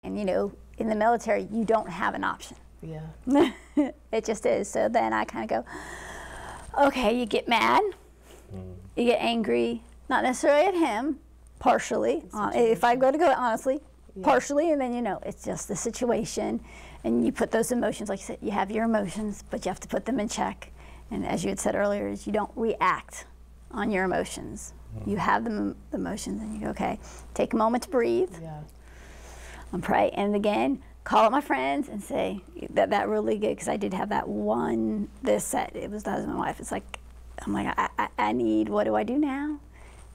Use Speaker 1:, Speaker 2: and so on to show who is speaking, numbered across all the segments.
Speaker 1: And you know, in the military, you don't have an option.
Speaker 2: Yeah.
Speaker 1: It just is. So then I kind of go, okay, you get mad, you get angry, not necessarily at him, partially. If I go honestly, partially, and then you know, it's just the situation. And you put those emotions, like you said, you have your emotions, but you have to put them in check. And as you had said earlier, is you don't react on your emotions. You have the emotions, and you go, okay, take a moment to breathe, and pray, and again, call up my friends and say that really good, because I did have that one. It was the husband and wife. It's like, I'm like, I need. What do I do now?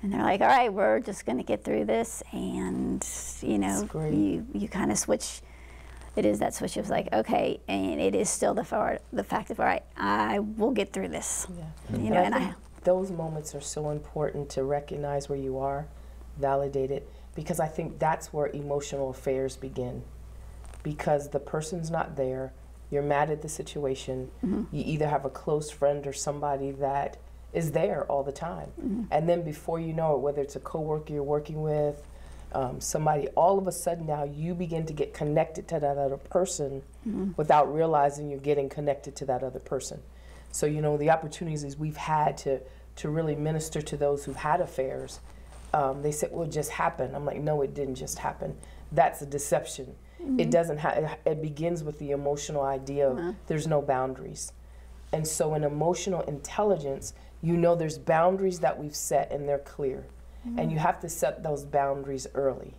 Speaker 1: And they're like, all right, we're just going to get through this, and you know, you kind of switch. It is that switch of like, okay, and it is still the fact of, all right, I will get through this.
Speaker 2: Yeah.
Speaker 1: You know, and
Speaker 2: those moments are so important to recognize where you are, validate it, because I think that's where emotional affairs begin. Because the person's not there, you're mad at the situation, you either have a close friend or somebody that is there all the time. And then before you know it, whether it's a coworker you're working with, somebody, all of a sudden now you begin to get connected to that other person without realizing you're getting connected to that other person. So, you know, the opportunities we've had to really minister to those who've had affairs, they said, well, it just happened. I'm like, no, it didn't just happen. That's a deception. It doesn't it begins with the emotional idea of there's no boundaries. And so in emotional intelligence, you know there's boundaries that we've set and they're clear. And you have to set those boundaries early.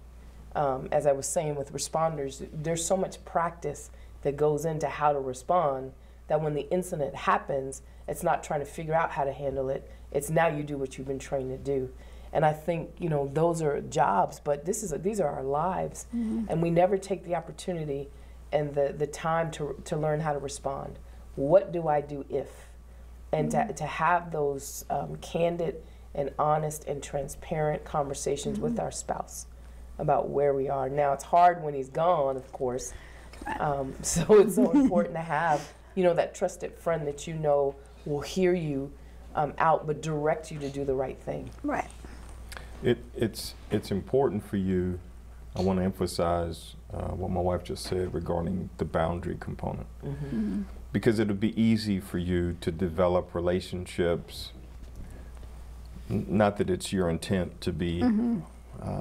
Speaker 2: As I was saying with responders, there's so much practice that goes into how to respond that when the incident happens, it's not trying to figure out how to handle it. It's now you do what you've been trained to do. And I think, you know, those are jobs, but these are our lives. And we never take the opportunity and the time to learn how to respond. What do I do if? And to have those candid and honest and transparent conversations with our spouse about where we are. Now, it's hard when he's gone, of course. So it's so important to have, you know, that trusted friend that you know will hear you out, but direct you to do the right thing.
Speaker 1: Right.
Speaker 3: It's important for you. I want to emphasize what my wife just said regarding the boundary component. Because it'll be easy for you to develop relationships. Not that it's your intent to be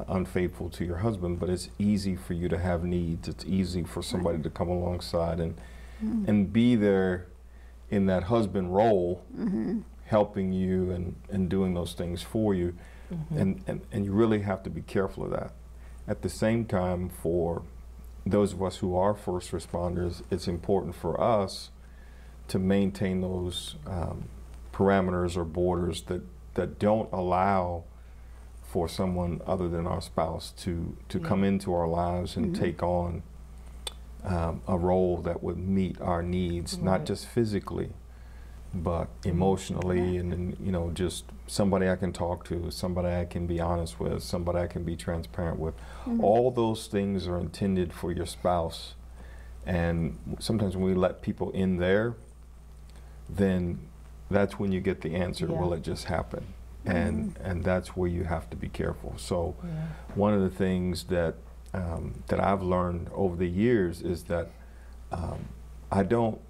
Speaker 3: unfaithful to your husband, but it's easy for you to have needs. It's easy for somebody to come alongside and be there in that husband role, helping you and doing those things for you. And you really have to be careful of that. At the same time, for those of us who are first responders, it's important for us to maintain those parameters or borders that don't allow for someone other than our spouse to come into our lives and take on a role that would meet our needs, not just physically, but emotionally, and then, you know, just somebody I can talk to, somebody I can be honest with, somebody I can be transparent with. All those things are intended for your spouse. And sometimes when we let people in there, then that's when you get the answer, will it just happen? And that's where you have to be careful. So one of the things that that I've learned over the years is that I don't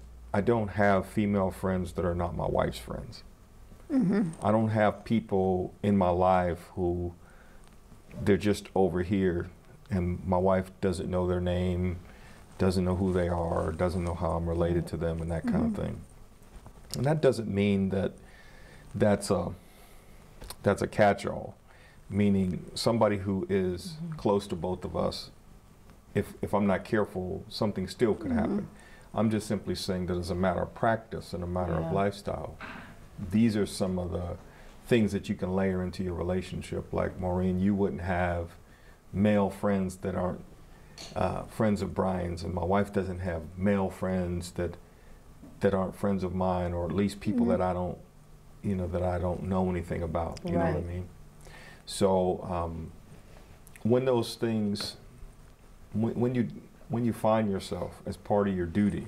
Speaker 3: have female friends that are not my wife's friends. I don't have people in my life who they're just over here and my wife doesn't know their name, doesn't know who they are, doesn't know how I'm related to them and that kind of thing. And that doesn't mean that that's a catch-all, meaning somebody who is close to both of us, if I'm not careful, something still could happen. I'm just simply saying that as a matter of practice and a matter of lifestyle, these are some of the things that you can layer into your relationship. Like Maureen, you wouldn't have male friends that aren't friends of Brian's, and my wife doesn't have male friends that aren't friends of mine, or at least people that I don't, you know, that I don't know anything about. You know what I mean? So when those things, when you find yourself as part of your duty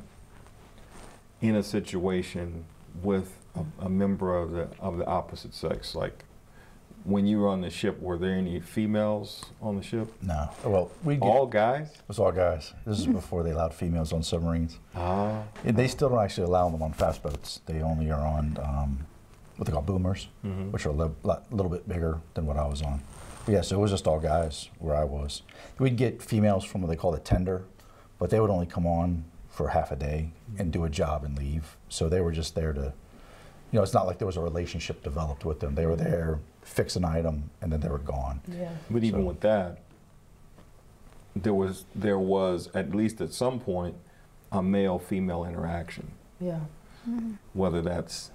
Speaker 3: in a situation with a member of the opposite sex, like When you were on the ship, were there any females on the ship?
Speaker 4: No. Well,
Speaker 3: all guys?
Speaker 4: It was all guys. This is before they allowed females on submarines.
Speaker 3: Ah.
Speaker 4: And they still don't actually allow them on fast boats. They only are on what they call boomers, which are a little bit bigger than what I was on. But yeah, so it was just all guys where I was. We'd get females from what they call the tender, but they would only come on for half a day and do a job and leave. So they were just there to, you know, it's not like there was a relationship developed with them. They were there, fix an item, and then they were gone.
Speaker 2: Yeah.
Speaker 3: But even with that, there was at least at some point a male-female interaction.
Speaker 2: Yeah.
Speaker 3: Whether that's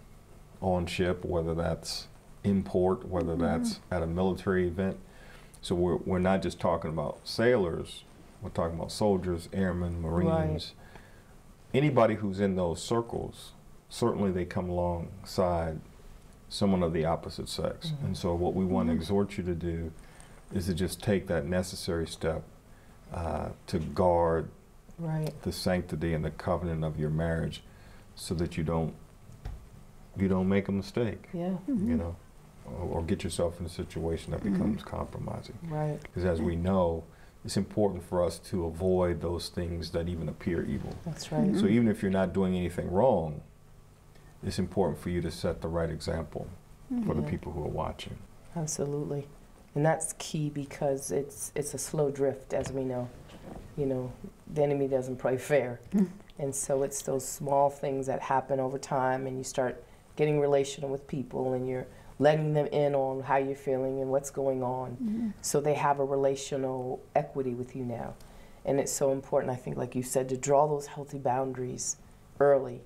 Speaker 3: on ship, whether that's in port, whether that's at a military event. So we're not just talking about sailors. We're talking about soldiers, airmen, Marines. Right. Anybody who's in those circles, certainly they come alongside someone of the opposite sex. And so what we want to exhort you to do is to just take that necessary step to guard the sanctity and the covenant of your marriage, so that you don't make a mistake.
Speaker 2: Yeah.
Speaker 3: You know, or get yourself in a situation that becomes compromising.
Speaker 2: Right.
Speaker 3: Because as we know, it's important for us to avoid those things that even appear evil.
Speaker 2: That's right.
Speaker 3: So even if you're not doing anything wrong, it's important for you to set the right example for the people who are watching.
Speaker 2: Absolutely. And that's key, because it's a slow drift, as we know. You know, the enemy doesn't play fair. And so it's those small things that happen over time, and you start getting relational with people, and you're letting them in on how you're feeling and what's going on. So they have a relational equity with you now. And it's so important, I think, like you said, to draw those healthy boundaries early,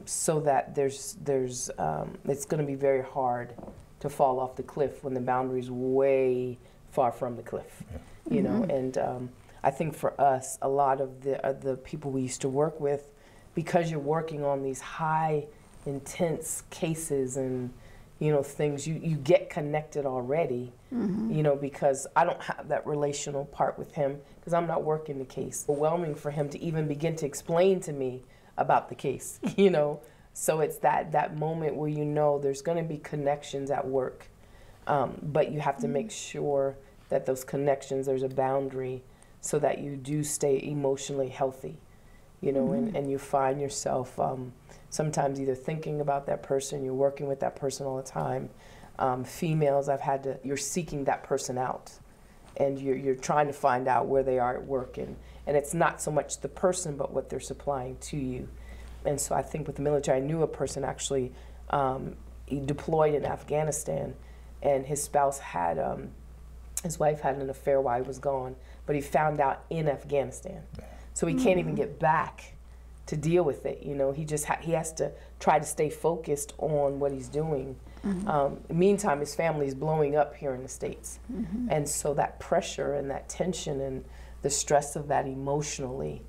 Speaker 2: so that it's going to be very hard to fall off the cliff when the boundary's way far from the cliff. You know, and I think for us, a lot of the people we used to work with, because you're working on these high, intense cases and, you know, things, you get connected already, you know, because I don't have that relational part with him, because I'm not working the case. It's overwhelming for him to even begin to explain to me about the case, you know. So it's that moment where you know there's going to be connections at work, but you have to make sure that those connections, there's a boundary, so that you do stay emotionally healthy, you know, and you find yourself sometimes either thinking about that person, you're working with that person all the time. Females, you're seeking that person out, and you're trying to find out where they are at work, and it's not so much the person, but what they're supplying to you. And so I think with the military, I knew a person actually, he deployed in Afghanistan, and his spouse had, his wife had an affair while he was gone, but he found out in Afghanistan. So he can't even get back to deal with it. You know, he has to try to stay focused on what he's doing. Meantime, his family is blowing up here in the States. And so that pressure and that tension and the stress of that emotionally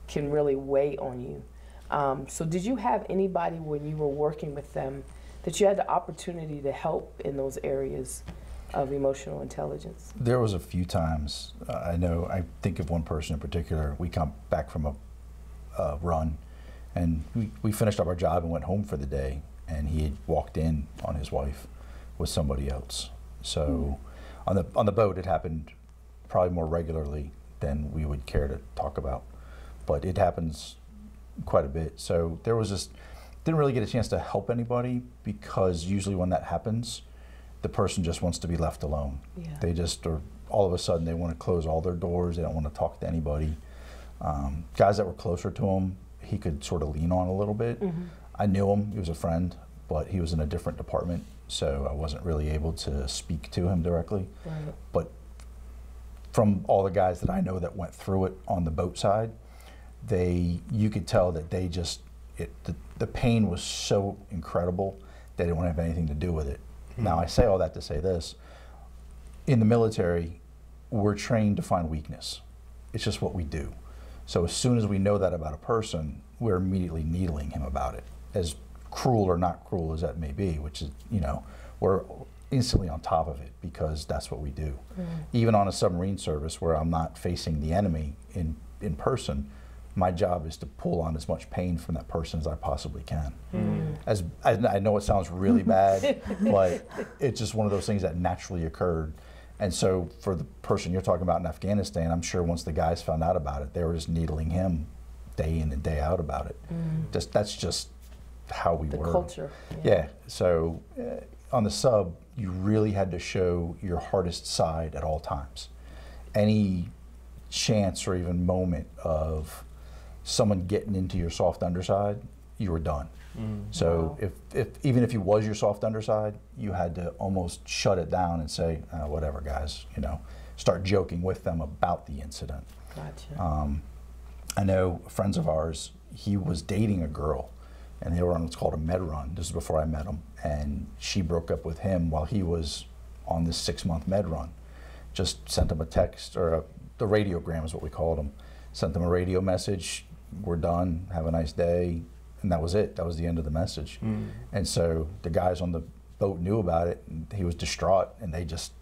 Speaker 2: can really weigh on you. So did you have anybody when you were working with them that you had the opportunity to help in those areas of emotional intelligence?
Speaker 4: There was a few times. I think of one person in particular. We come back from a run, and we finished up our job and went home for the day, and he had walked in on his wife with somebody else. So on the boat, it happened probably more regularly than we would care to talk about, but it happens quite a bit. So there was just, didn't really get a chance to help anybody, because usually when that happens, the person just wants to be left alone. They just are, all of a sudden they want to close all their doors, they don't want to talk to anybody. Guys that were closer to him, he could sort of lean on a little bit. I knew him, he was a friend, but he was in a different department, so I wasn't really able to speak to him directly. But from all the guys that I know that went through it on the boat side, you could tell that they just, the pain was so incredible, they didn't want to have anything to do with it. Now, I say all that to say this. In the military, we're trained to find weakness. It's just what we do. So as soon as we know that about a person, we're immediately needling him about it. As cruel or not cruel as that may be, which is, you know, we're instantly on top of it, because that's what we do. Even on a submarine service where I'm not facing the enemy in person, my job is to pull on as much pain from that person as I possibly can. As I know it sounds really bad, but it's just one of those things that naturally occurred. And so for the person you're talking about in Afghanistan, I'm sure once the guys found out about it, they were just needling him day in and day out about it. That's just how we were.
Speaker 2: The culture.
Speaker 4: Yeah. So on the sub, you really had to show your hardest side at all times. Any chance or even moment of someone getting into your soft underside, you were done. So if even if you was your soft underside, you had to almost shut it down and say, whatever, guys, you know, start joking with them about the incident.
Speaker 2: Gotcha.
Speaker 4: I know friends of ours, he was dating a girl, and they were on what's called a med run. This is before I met him, and she broke up with him while he was on this 6-month med run. Just sent him a text, or the radiogram is what we called him. Sent him a radio message, we're done, have a nice day, and that was it. That was the end of the message. And so the guys on the boat knew about it, and he was distraught, and they just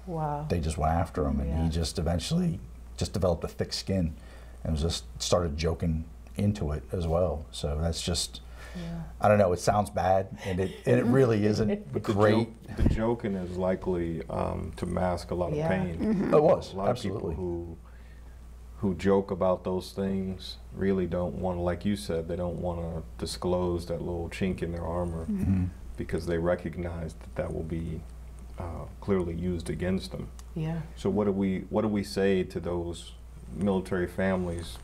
Speaker 4: went after him, and he just eventually just developed a thick skin and was just started joking into it as well. So that's just, I don't know, it sounds bad, and it really isn't great.
Speaker 3: The joking is likely to mask a lot of pain.
Speaker 4: It was,
Speaker 3: a lot
Speaker 4: absolutely.
Speaker 3: of people who joke about those things really don't want to, like you said, they don't want to disclose that little chink in their armor because they recognize that will be clearly used against them.
Speaker 2: Yeah.
Speaker 3: So what do we say to those military families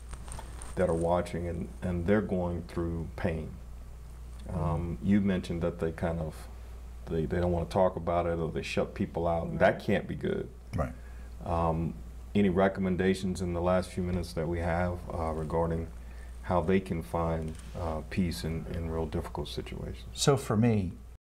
Speaker 3: that are watching and they're going through pain? You mentioned that they kind of they don't want to talk about it, or they shut people out, and that can't be good.
Speaker 4: Right.
Speaker 3: Any recommendations in the last few minutes that we have regarding how they can find peace in real difficult situations?
Speaker 4: So for me,